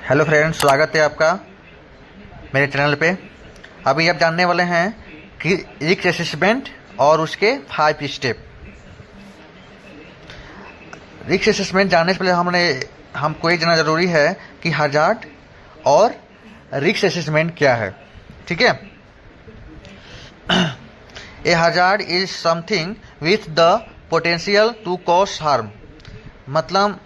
Hello friends, स्वागत है आपका मेरे चैनल पे। अभी आप जानने वाले हैं कि रिस्क असेसमेंट और उसके 5 स्टेप। रिस्क असेसमेंट जानने से पहले हमको ये जानना ज़रूरी है कि हजार्ड और रिस्क असेसमेंट क्या है। ठीक है। A hazard is something with the potential to cause harm. मतलब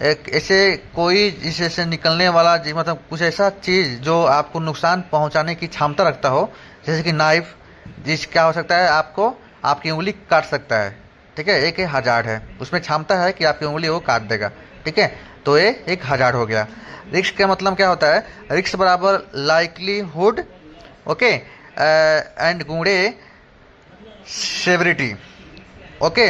एक ऐसे कोई जिससे निकलने वाला मतलब कुछ ऐसा चीज़ जो आपको नुकसान पहुंचाने की क्षमता रखता हो, जैसे कि नाइफ, जिस क्या हो सकता है आपको आपकी उंगली काट सकता है। ठीक है, एक हजार्ड है, उसमें क्षमता है कि आपकी उंगली वो काट देगा। ठीक है, तो ये एक हजार्ड हो गया। रिस्क का मतलब क्या होता है? रिस्क बराबर लाइकलीहुड, ओके, एंड गुणे सेवरिटी। ओके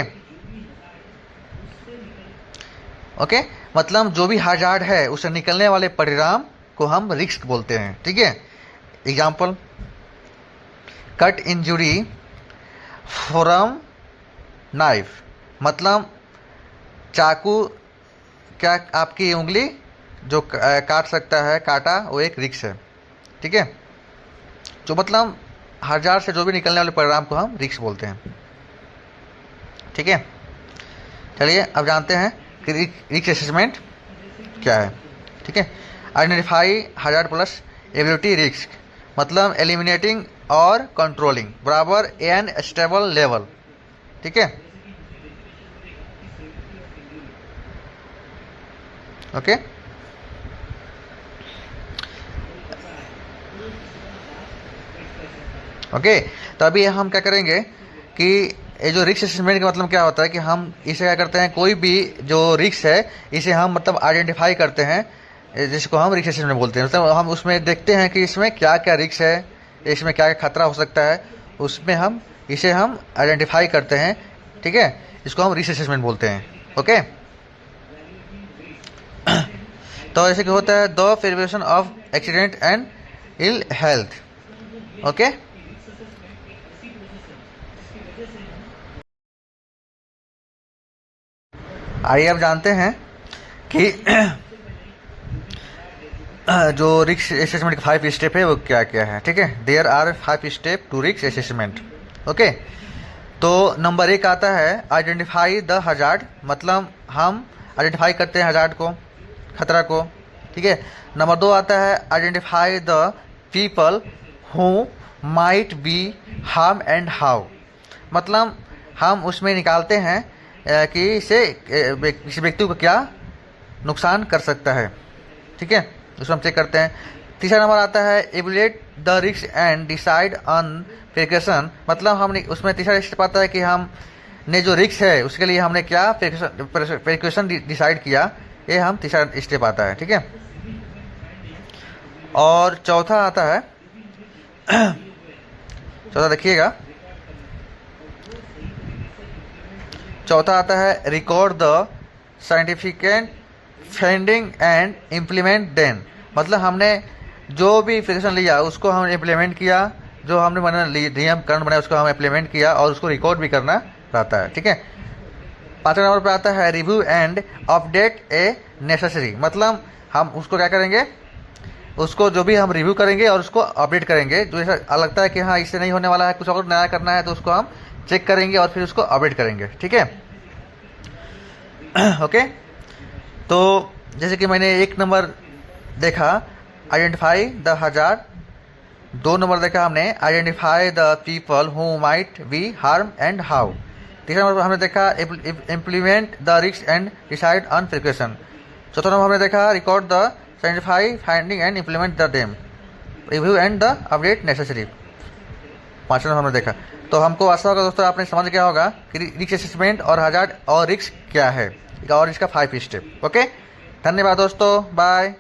ओके मतलब जो भी हजार्ड है उससे निकलने वाले परिणाम को हम रिस्क बोलते हैं। ठीक है। Example, cut injury from knife, मतलब चाकू क्या आपकी उंगली जो काट सकता है, काटा, वो एक रिस्क है। ठीक है, जो मतलब हजार्ड से जो भी निकलने वाले परिणाम को हम रिस्क बोलते हैं। ठीक है, चलिए अब जानते हैं कि रिस्क असेसमेंट क्या है। ठीक है, identify hazard plus ability risk, मतलब एलिमिनेटिंग और कंट्रोलिंग बराबर एन स्टेबल लेवल। ठीक है, ओके। ओके, तो अभी हम क्या करेंगे कि ये जो रिस्क असेसमेंट का मतलब क्या होता है कि हम इसे क्या करते हैं, कोई भी जो रिस्क है इसे हम मतलब आइडेंटिफाई करते हैं, जिसको हम रिस्क असेसमेंट बोलते हैं। मतलब हम उसमें देखते हैं कि इसमें क्या क्या रिस्क है, इसमें क्या क्या खतरा हो सकता है, उसमें हम इसे हम आइडेंटिफाई करते हैं। ठीक है, इसको हम रिस्क असेसमेंट बोलते हैं। ओके, तो ऐसे क्या होता है, the prevention of accident and ill health. Okay, आइए अब जानते हैं कि जो रिस्क असेसमेंट के 5 स्टेप है वो क्या क्या है। ठीक है, there are 5 step to risk assessment. Okay, तो नंबर 1 आता है आइडेंटिफाई द हजार्ड, मतलब हम आइडेंटिफाई करते हैं हजार्ड को, खतरा को। ठीक है, नंबर 2 आता है identify the people who might be harm and how, मतलब हम उसमें निकालते हैं कि इसे किसी व्यक्ति को क्या नुकसान कर सकता है। ठीक है, उसको हम चेक करते हैं। तीसरा नंबर आता है evaluate the risk and decide on precaution, मतलब हमने उसमें तीसरा स्टेप आता है कि हम ने जो रिस्क है उसके लिए हमने क्या प्रिकॉशन डिसाइड किया, ये हम तीसरा स्टेप आता है। ठीक है, और चौथा आता है चौथा देखिएगा, चौथा आता है record the significant finding and implement then, मतलब हमने जो भी प्रिकॉशन लिया उसको हमने इम्प्लीमेंट किया, जो हमने बना नियम कानून बनाया उसको हम इम्प्लीमेंट किया और उसको रिकॉर्ड भी करना रहता है। ठीक है, पाँचवें नंबर पर आता है review and update a necessary, मतलब हम उसको क्या करेंगे, उसको जो भी हम रिव्यू करेंगे और उसको अपडेट करेंगे। जो ऐसा लगता है कि हाँ इससे नहीं होने वाला है, कुछ और नया करना है, तो उसको हम चेक करेंगे और फिर उसको अपडेट करेंगे। ठीक है, ओके। तो जैसे कि मैंने 1 नंबर देखा आइडेंटिफाई द हजार्ड, 2 नंबर देखा हमने identify the people who might be harm and how, तीसरा नंबर हमने देखा implement the risk and decide on precaution, चौथा नंबर हमने देखा रिकॉर्ड द साइंटिफाई finding and implement the them, review and the update necessary, पाँचवा नंबर हमने देखा। तो हमको आशा होगा दोस्तों आपने समझ गया होगा कि रिस्क असेसमेंट और हजार्ड और रिस्क क्या है, और इसका 5 स्टेप। ओके, धन्यवाद दोस्तों, बाय।